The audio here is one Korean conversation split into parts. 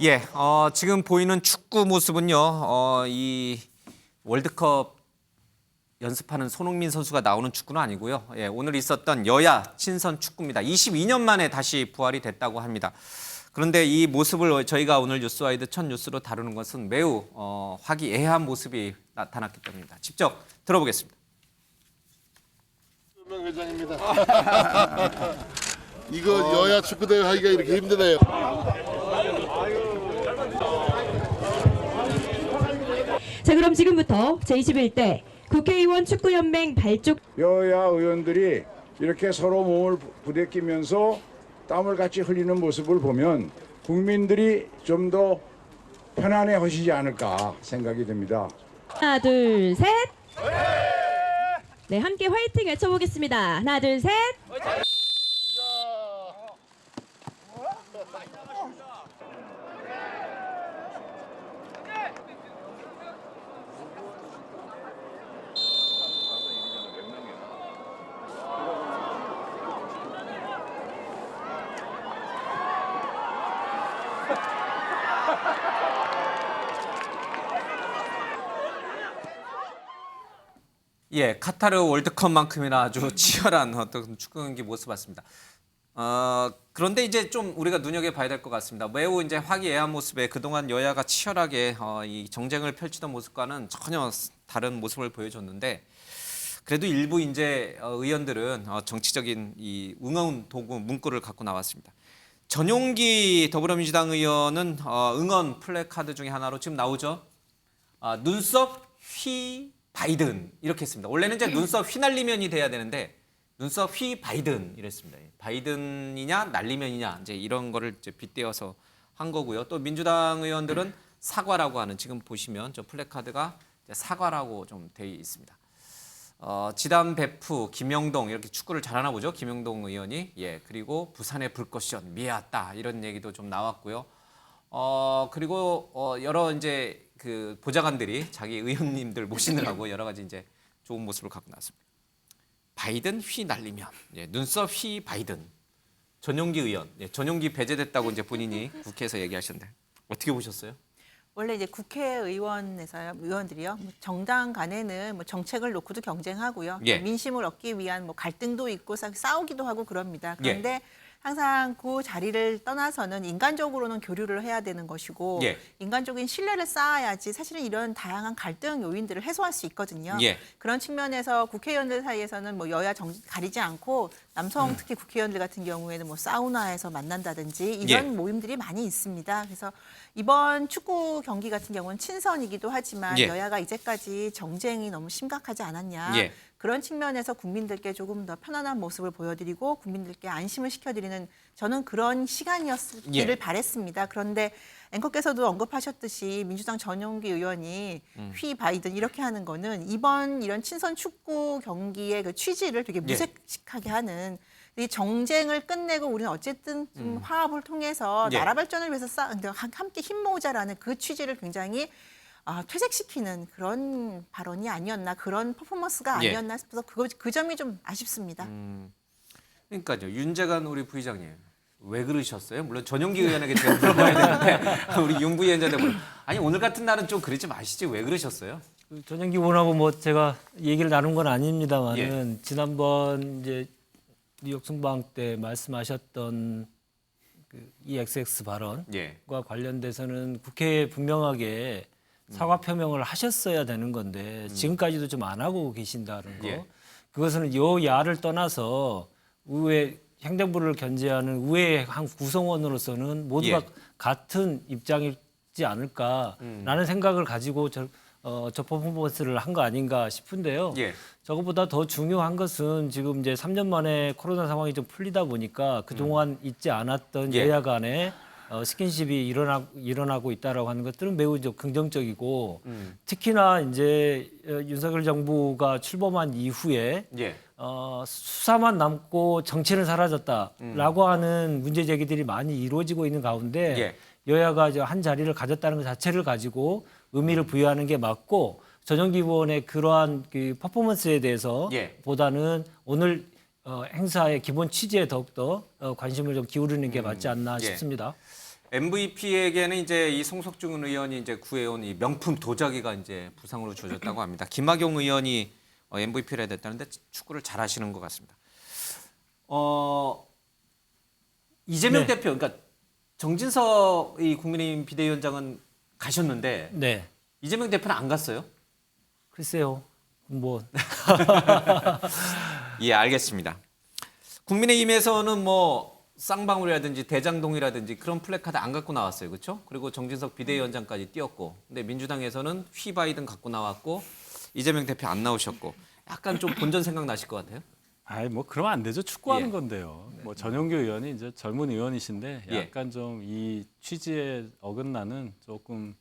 예, 지금 보이는 축구 모습은요, 이 월드컵 연습하는 손흥민 선수가 나오는 축구는 아니고요. 예, 오늘 있었던 여야 친선 축구입니다. 22년 만에 다시 부활이 됐다고 합니다. 그런데 이 모습을 저희가 오늘 뉴스와이드 첫 뉴스로 다루는 것은 매우 화기애애한 모습이 나타났기 때문입니다. 직접 들어보겠습니다. 명 회장입니다. 이거 여야 축구대회 하기가 이렇게 힘드네요. 자, 그럼 지금부터 제21대 국회의원 축구연맹 발족 여야 의원들이 이렇게 서로 몸을 부대끼면서 땀을 같이 흘리는 모습을 보면 국민들이 좀 더 편안해 하시지 않을까 생각이 듭니다. 하나, 둘, 셋. 네, 함께 화이팅 외쳐보겠습니다. 하나, 둘, 셋. 예, 카타르 월드컵만큼이나 아주 치열한 어떤 축구 경기 모습 봤습니다. 그런데 이제 좀 우리가 눈여겨봐야 될 것 같습니다. 매우 이제 화기애애한 모습에 그동안 여야가 치열하게 이 정쟁을 펼치던 모습과는 전혀 다른 모습을 보여줬는데 그래도 일부 이제 의원들은 정치적인 이 응원 도구 문구를 갖고 나왔습니다. 전용기 더불어민주당 의원은 응원 플래카드 중에 하나로 지금 나오죠. 눈썹 휘 바이든 이렇게 했습니다. 원래는 이제 눈썹 휘날리면이 돼야 되는데 눈썹 휘 바이든 이랬습니다. 바이든이냐 날리면이냐 이제 이런 거를 이제 빗대어서 한 거고요. 또 민주당 의원들은 사과라고 하는 지금 보시면 저 플래카드가 사과라고 좀 돼 있습니다. 지담 배프 김영동 이렇게 축구를 잘하나 보죠. 김영동 의원이 그리고 부산의 불꽃시원 미아따 이런 얘기도 좀 나왔고요. 그리고 여러 이제 그 보좌관들이 자기 의원님들 모시느라고 여러 가지 이제 좋은 모습을 갖고 나왔습니다. 바이든 휘 날리면 눈썹 휘 바이든 전용기 의원 전용기 배제됐다고 이제 본인이 국회에서 얘기하셨는데 어떻게 보셨어요? 원래 이제 국회의원에서 의원들이요 정당 간에는 뭐 정책을 놓고도 경쟁하고요 민심을 얻기 위한 뭐 갈등도 있고 싸우기도 하고 그럽니다. 그런데 항상 그 자리를 떠나서는 인간적으로는 교류를 해야 되는 것이고 인간적인 신뢰를 쌓아야지 사실은 이런 다양한 갈등 요인들을 해소할 수 있거든요. 그런 측면에서 국회의원들 사이에서는 뭐 여야 가리지 않고 남성 특히 국회의원들 같은 경우에는 뭐 사우나에서 만난다든지 이런 모임들이 많이 있습니다. 그래서 이번 축구 경기 같은 경우는 친선이기도 하지만 여야가 이제까지 정쟁이 너무 심각하지 않았냐. 그런 측면에서 국민들께 조금 더 편안한 모습을 보여드리고 국민들께 안심을 시켜드리는 저는 그런 시간이었기를 바랬습니다. 그런데 앵커께서도 언급하셨듯이 민주당 전용기 의원이 휘 바이든 이렇게 하는 거는 이번 이런 친선 축구 경기의 그 취지를 되게 무색하게 하는 이 정쟁을 끝내고 우리는 어쨌든 좀 화합을 통해서 나라 발전을 위해서 함께 힘 모으자라는 그 취지를 굉장히 퇴색시키는 그런 발언이 아니었나 그런 퍼포먼스가 아니었나 싶어서 그 점이 좀 아쉽습니다. 그러니까요. 윤재관 우리 부의장님 왜 그러셨어요? 물론 전용기 의원에게 제가 물어봐야 되는데 우리 윤 부위원장님 아니 오늘 같은 날은 좀 그러지 마시지 왜 그러셨어요? 전용기 의원하고 뭐 제가 얘기를 나눈 건 아닙니다만은 지난번 이제 뉴욕 순방 때 말씀하셨던 그 EXX 발언과 관련돼서는 국회에 분명하게 사과 표명을 하셨어야 되는 건데 지금까지도 좀 안 하고 계신다는 거. 그것은 여야를 떠나서 의회 행정부를 견제하는 의회의 한 구성원으로서는 모두가 같은 입장이지 않을까라는 생각을 가지고 저 퍼포먼스를 한 거 아닌가 싶은데요. 저것보다 더 중요한 것은 지금 이제 3년 만에 코로나 상황이 좀 풀리다 보니까 그동안 있지 않았던 여야 간에 스킨십이 일어나고 있다라고 하는 것들은 매우 긍정적이고 특히나 이제 윤석열 정부가 출범한 이후에 수사만 남고 정치는 사라졌다라고 하는 문제 제기들이 많이 이루어지고 있는 가운데 여야가 한 자리를 가졌다는 것 자체를 가지고 의미를 부여하는 게 맞고 전용기 의원의 그러한 그 퍼포먼스에 대해서 보다는 오늘 행사의 기본 취지에 더욱더 관심을 좀 기울이는 게 맞지 않나 싶습니다. MVP에게는 이제 이 송석준 의원이 이제 구해온 이 명품 도자기가 이제 부상으로 주어졌다고 합니다. 김학용 의원이 MVP를 해야 됐다는데 축구를 잘하시는 것 같습니다. 이재명 네. 대표, 그러니까 정진석 이 국민의힘 비대위원장은 가셨는데 네. 이재명 대표는 안 갔어요? 글쎄요. 뭐 예, 알겠습니다. 국민의힘에서는 뭐 쌍방울이라든지 대장동이라든지 그런 플래카드 안 갖고 나왔어요, 그렇죠? 그리고 정진석 비대위원장까지 띄었고, 근데 민주당에서는 휘바이든 갖고 나왔고 이재명 대표 안 나오셨고, 약간 좀 본전 생각 나실 것 같아요. 아이 뭐 그러면 안 되죠. 축구하는 예. 건데요. 뭐 전용규 의원이 이제 젊은 의원이신데 예. 약간 좀 이 취지에 어긋나는 조금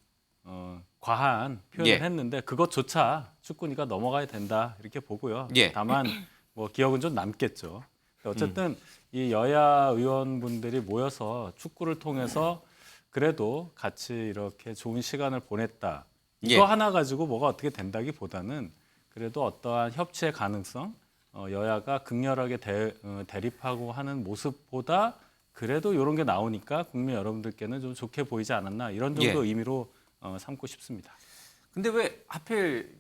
과한 표현을 예. 했는데 그것조차 축구니까 넘어가야 된다 이렇게 보고요. 예. 다만 뭐 기억은 좀 남겠죠. 어쨌든 이 여야 의원분들이 모여서 축구를 통해서 그래도 같이 이렇게 좋은 시간을 보냈다. 이거 예. 하나 가지고 뭐가 어떻게 된다기보다는 그래도 어떠한 협치의 가능성, 여야가 극렬하게 대립하고 하는 모습보다 그래도 이런 게 나오니까 국민 여러분들께는 좀 좋게 보이지 않았나 이런 정도 예. 의미로 삼고 싶습니다. 근데 왜 하필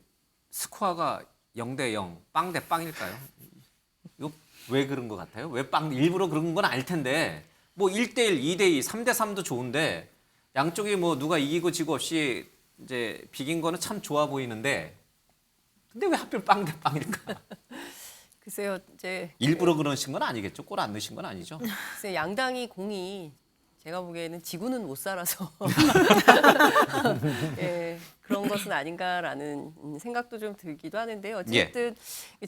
스코어가 0대0, 빵 대 빵일까요? 이거 왜 그런 것 같아요? 왜 빵 일부러 그런 건 알 텐데 뭐 1대1, 2대2, 3대3도 좋은데 양쪽이 뭐 누가 이기고 지고 없이 이제 비긴 거는 참 좋아 보이는데 근데 왜 하필 빵 대 빵일까? 글쎄요, 이제 일부러 그러신 건 아니겠죠? 골 안 넣으신 건 아니죠? 글쎄 양당이 공이 제가 보기에는 지구는 못 살아서 예, 그런 것은 아닌가라는 생각도 좀 들기도 하는데요. 어쨌든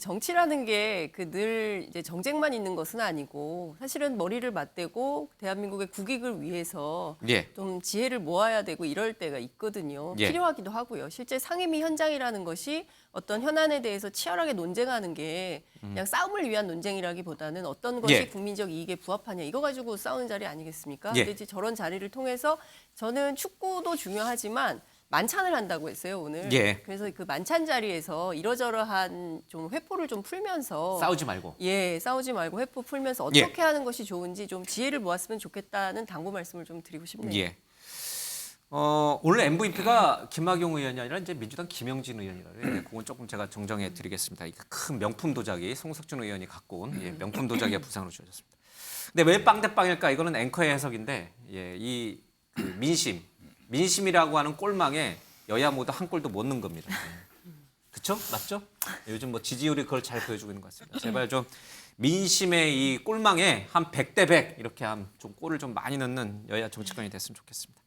정치라는 게 그 늘 이제 정쟁만 있는 것은 아니고 사실은 머리를 맞대고 대한민국의 국익을 위해서 예. 좀 지혜를 모아야 되고 이럴 때가 있거든요. 예. 필요하기도 하고요. 실제 상임위 현장이라는 것이 어떤 현안에 대해서 치열하게 논쟁하는 게 그냥 싸움을 위한 논쟁이라기보다는 어떤 것이 예. 국민적 이익에 부합하냐 이거 가지고 싸우는 자리 아니겠습니까? 예. 근데 이제 저런 자리를 통해서 저는 축구도 중요하지만 만찬을 한다고 했어요 오늘. 예. 그래서 그 만찬 자리에서 이러저러한 좀 회포를 좀 풀면서 싸우지 말고. 예, 싸우지 말고 회포 풀면서 예. 어떻게 하는 것이 좋은지 좀 지혜를 모았으면 좋겠다는 당부 말씀을 좀 드리고 싶네요. 예. 오늘 MVP가 김학용 의원이 아니라 이제 민주당 김영진 의원이라요. 그건 조금 제가 정정해 드리겠습니다. 이 큰 명품 도자기 송석준 의원이 갖고 온 명품 도자기가 부상으로 주어졌습니다. 근데 왜 빵대빵일까? 이거는 앵커의 해석인데 이 그 민심이라고 하는 꼴망에 여야 모두 한 골도 못 넣은 겁니다. 그렇죠? 맞죠? 요즘 뭐 지지율이 그걸 잘 보여주고 있는 것 같습니다. 제발 좀 민심의 이 꼴망에 한 100대 100 이렇게 좀 골을 좀 많이 넣는 여야 정치권이 됐으면 좋겠습니다.